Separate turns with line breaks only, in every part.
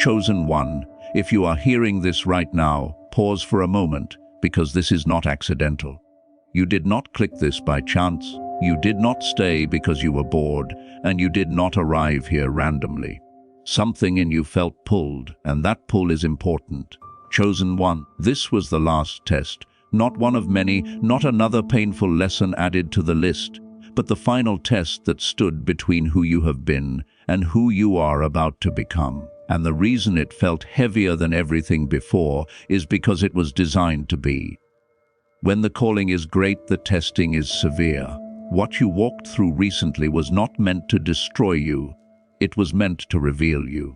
Chosen one, if you are hearing this right now, pause for a moment, because this is not accidental. You did not click this by chance. You did not stay because you were bored, and you did not arrive here randomly. Something in you felt pulled, and that pull is important. Chosen one, this was the last test, not one of many, not another painful lesson added to the list, but the final test that stood between who you have been and who you are about to become. And the reason it felt heavier than everything before is because it was designed to be. When the calling is great, the testing is severe. What you walked through recently was not meant to destroy you, it was meant to reveal you.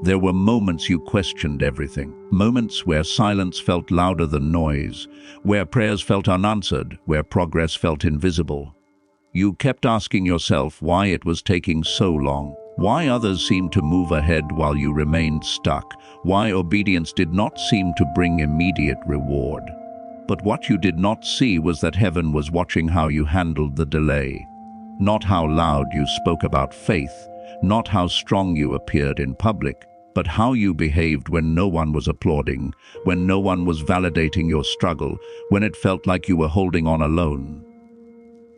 There were moments you questioned everything, moments where silence felt louder than noise, where prayers felt unanswered, where progress felt invisible. You kept asking yourself why it was taking so long, why others seemed to move ahead while you remained stuck, why obedience did not seem to bring immediate reward. But what you did not see was that heaven was watching how you handled the delay. Not how loud you spoke about faith, not how strong you appeared in public, but how you behaved when no one was applauding, when no one was validating your struggle, when it felt like you were holding on alone.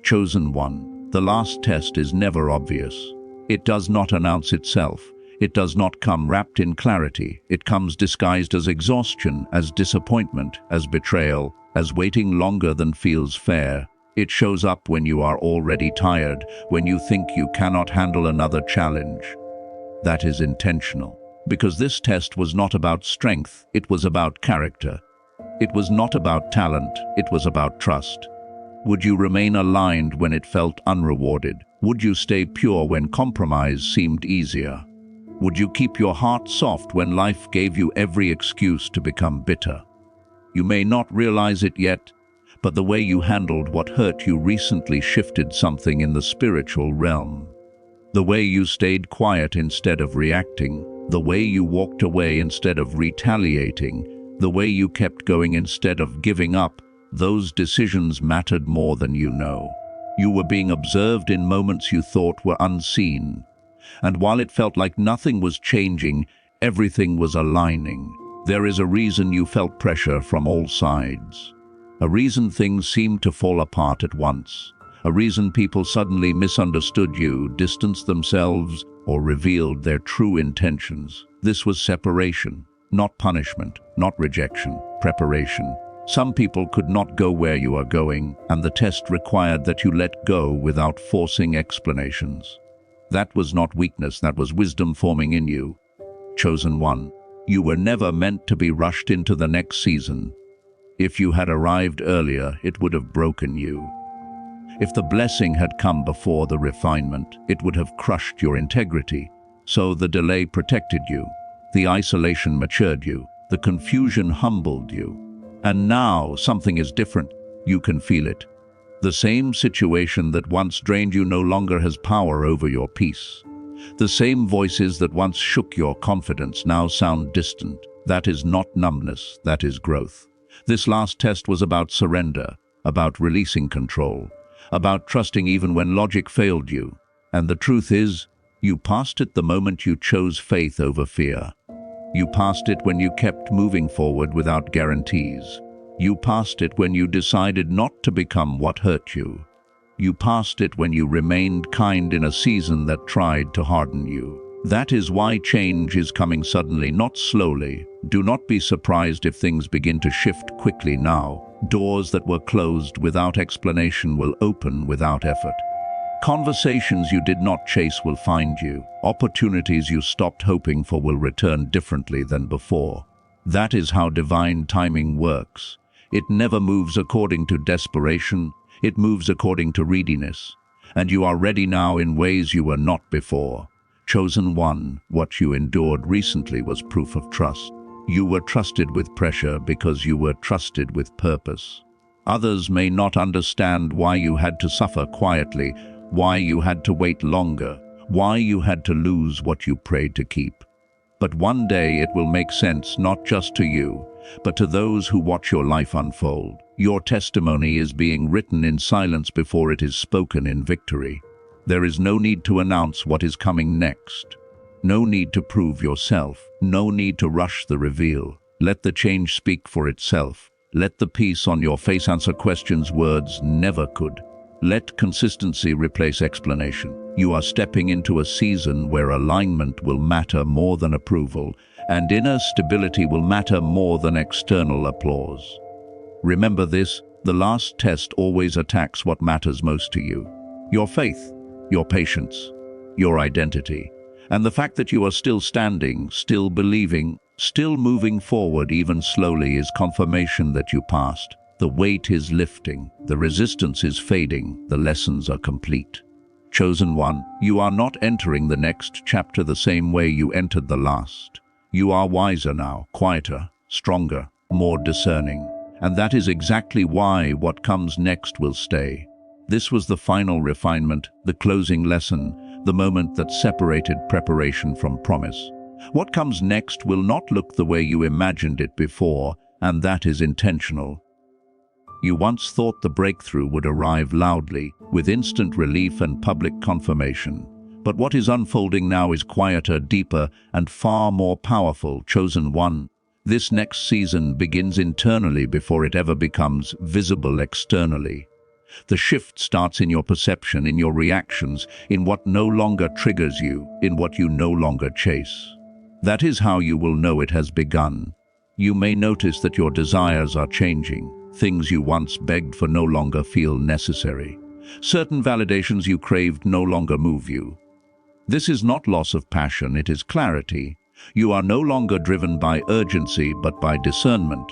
Chosen one, the last test is never obvious. It does not announce itself. It does not come wrapped in clarity. It comes disguised as exhaustion, as disappointment, as betrayal, as waiting longer than feels fair. It shows up when you are already tired, when you think you cannot handle another challenge. That is intentional, because this test was not about strength, it was about character. It was not about talent, it was about trust. Would you remain aligned when it felt unrewarded? Would you stay pure when compromise seemed easier? Would you keep your heart soft when life gave you every excuse to become bitter? You may not realize it yet, but the way you handled what hurt you recently shifted something in the spiritual realm. The way you stayed quiet instead of reacting, the way you walked away instead of retaliating, the way you kept going instead of giving up, those decisions mattered more than you know. You were being observed in moments you thought were unseen. And while it felt like nothing was changing, everything was aligning. There is a reason you felt pressure from all sides. A reason things seemed to fall apart at once. A reason people suddenly misunderstood you, distanced themselves, or revealed their true intentions. This was separation, not punishment, not rejection, preparation. Some people could not go where you are going, and the test required that you let go without forcing explanations. That was not weakness, that was wisdom forming in you. Chosen one, you were never meant to be rushed into the next season. If you had arrived earlier, it would have broken you. If the blessing had come before the refinement, it would have crushed your integrity. So the delay protected you, the isolation matured you, the confusion humbled you. And now something is different. You can feel it. The same situation that once drained you no longer has power over your peace. The same voices that once shook your confidence now sound distant. That is not numbness, that is growth. This last test was about surrender, about releasing control, about trusting even when logic failed you. And the truth is, you passed it the moment you chose faith over fear. You passed it when you kept moving forward without guarantees. You passed it when you decided not to become what hurt you. You passed it when you remained kind in a season that tried to harden you. That is why change is coming suddenly, not slowly. Do not be surprised if things begin to shift quickly now. Doors that were closed without explanation will open without effort. Conversations you did not chase will find you. Opportunities you stopped hoping for will return differently than before. That is how divine timing works. It never moves according to desperation. It moves according to readiness. And you are ready now in ways you were not before. Chosen one, what you endured recently was proof of trust. You were trusted with pressure because you were trusted with purpose. Others may not understand why you had to suffer quietly, why you had to wait longer, why you had to lose what you prayed to keep. But one day it will make sense not just to you, but to those who watch your life unfold. Your testimony is being written in silence before it is spoken in victory. There is no need to announce what is coming next. No need to prove yourself. No need to rush the reveal. Let the change speak for itself. Let the peace on your face answer questions words never could. Let consistency replace explanation. You are stepping into a season where alignment will matter more than approval, and inner stability will matter more than external applause. Remember this, the last test always attacks what matters most to you. Your faith, your patience, your identity, and the fact that you are still standing, still believing, still moving forward even slowly is confirmation that you passed. The weight is lifting, the resistance is fading, the lessons are complete. Chosen one, you are not entering the next chapter the same way you entered the last. You are wiser now, quieter, stronger, more discerning. And that is exactly why what comes next will stay. This was the final refinement, the closing lesson, the moment that separated preparation from promise. What comes next will not look the way you imagined it before, and that is intentional. You once thought the breakthrough would arrive loudly, with instant relief and public confirmation. But what is unfolding now is quieter, deeper, and far more powerful. Chosen one, this next season begins internally before it ever becomes visible externally. The shift starts in your perception, in your reactions, in what no longer triggers you, in what you no longer chase. That is how you will know it has begun. You may notice that your desires are changing. Things you once begged for no longer feel necessary. Certain validations you craved no longer move you. This is not loss of passion, it is clarity. You are no longer driven by urgency but by discernment.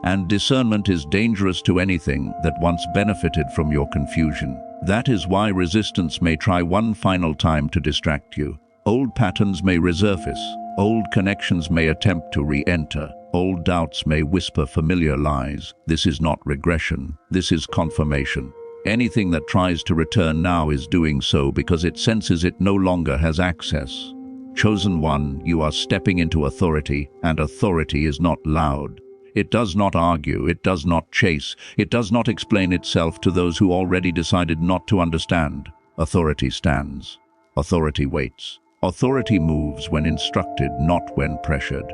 And discernment is dangerous to anything that once benefited from your confusion. That is why resistance may try one final time to distract you. Old patterns may resurface. Old connections may attempt to re-enter. Old doubts may whisper familiar lies. This is not regression. This is confirmation. Anything that tries to return now is doing so because it senses it no longer has access. Chosen one, you are stepping into authority, and authority is not loud. It does not argue, it does not chase, it does not explain itself to those who already decided not to understand. Authority stands. Authority waits. Authority moves when instructed, not when pressured.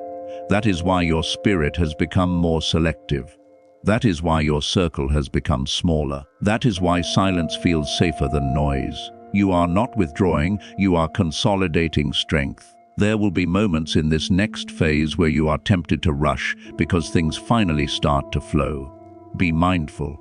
That is why your spirit has become more selective. That is why your circle has become smaller. That is why silence feels safer than noise. You are not withdrawing, you are consolidating strength. There will be moments in this next phase where you are tempted to rush because things finally start to flow. Be mindful.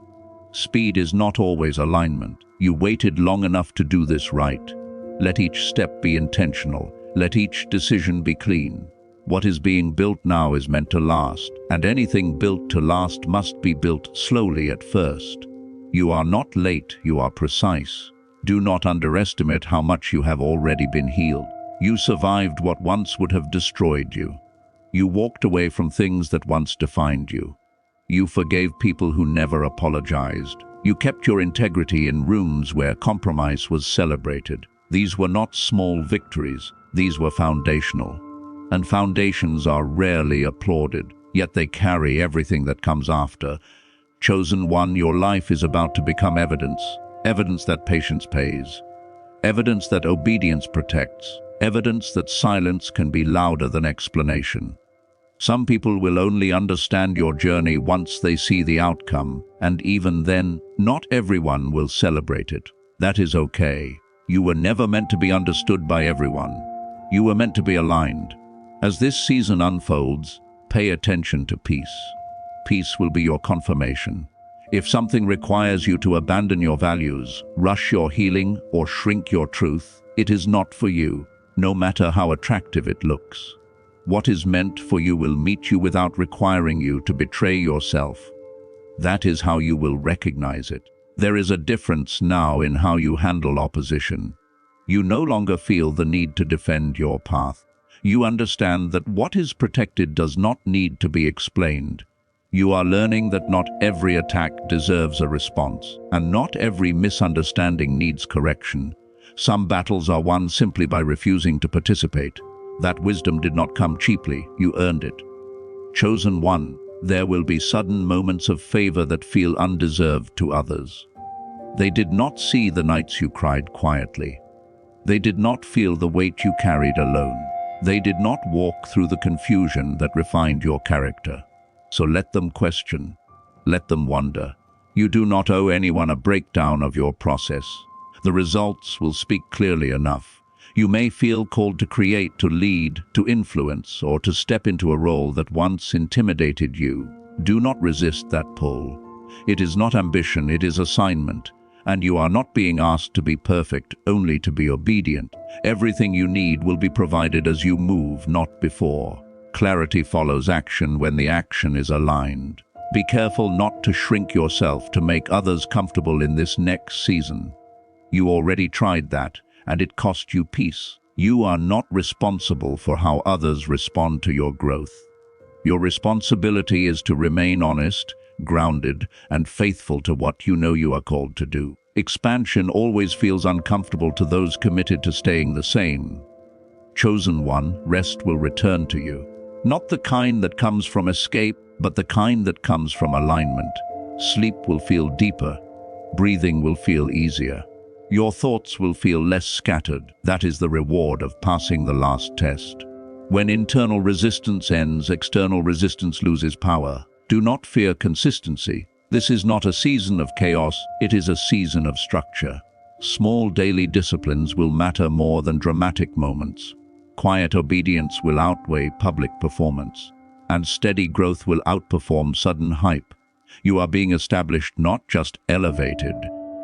Speed is not always alignment. You waited long enough to do this right. Let each step be intentional. Let each decision be clean. What is being built now is meant to last, and anything built to last must be built slowly at first. You are not late, you are precise. Do not underestimate how much you have already been healed. You survived what once would have destroyed you. You walked away from things that once defined you. You forgave people who never apologized. You kept your integrity in rooms where compromise was celebrated. These were not small victories, these were foundational. And foundations are rarely applauded, yet they carry everything that comes after. Chosen one, your life is about to become evidence. Evidence that patience pays. Evidence that obedience protects. Evidence that silence can be louder than explanation. Some people will only understand your journey once they see the outcome, and even then, not everyone will celebrate it. That is okay. You were never meant to be understood by everyone. You were meant to be aligned. As this season unfolds, pay attention to peace. Peace will be your confirmation. If something requires you to abandon your values, rush your healing, or shrink your truth, it is not for you, no matter how attractive it looks. What is meant for you will meet you without requiring you to betray yourself. That is how you will recognize it. There is a difference now in how you handle opposition. You no longer feel the need to defend your path. You understand that what is protected does not need to be explained. You are learning that not every attack deserves a response, and not every misunderstanding needs correction. Some battles are won simply by refusing to participate. That wisdom did not come cheaply, you earned it. Chosen one, there will be sudden moments of favor that feel undeserved to others. They did not see the nights you cried quietly. They did not feel the weight you carried alone. They did not walk through the confusion that refined your character. So let them question. Let them wonder. You do not owe anyone a breakdown of your process. The results will speak clearly enough. You may feel called to create, to lead, to influence, or to step into a role that once intimidated you. Do not resist that pull. It is not ambition, it is assignment. And you are not being asked to be perfect, only to be obedient. Everything you need will be provided as you move, not before. Clarity follows action when the action is aligned. Be careful not to shrink yourself to make others comfortable in this next season. You already tried that, and it cost you peace. You are not responsible for how others respond to your growth. Your responsibility is to remain honest, grounded, and faithful to what you know you are called to do. Expansion always feels uncomfortable to those committed to staying the same. Chosen one, rest will return to you. Not the kind that comes from escape, but the kind that comes from alignment. Sleep will feel deeper. Breathing will feel easier. Your thoughts will feel less scattered. That is the reward of passing the last test. When internal resistance ends, external resistance loses power. Do not fear consistency. This is not a season of chaos, it is a season of structure. Small daily disciplines will matter more than dramatic moments. Quiet obedience will outweigh public performance. And steady growth will outperform sudden hype. You are being established, not just elevated.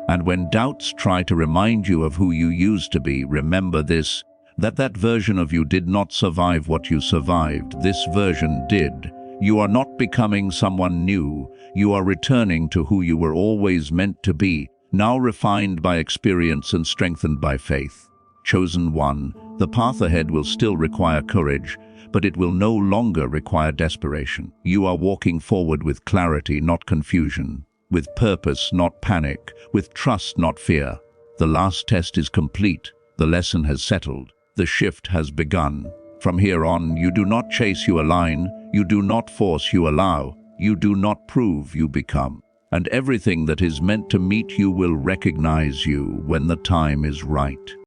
And when doubts try to remind you of who you used to be, remember this, that version of you did not survive what you survived. This version did. You are not becoming someone new. You are returning to who you were always meant to be, now refined by experience and strengthened by faith. Chosen one, the path ahead will still require courage, but it will no longer require desperation. You are walking forward with clarity, not confusion, with purpose, not panic, with trust, not fear. The last test is complete. The lesson has settled. The shift has begun. From here on, you do not chase, you align. You do not force, you allow. You do not prove, you become. And everything that is meant to meet you will recognize you when the time is right.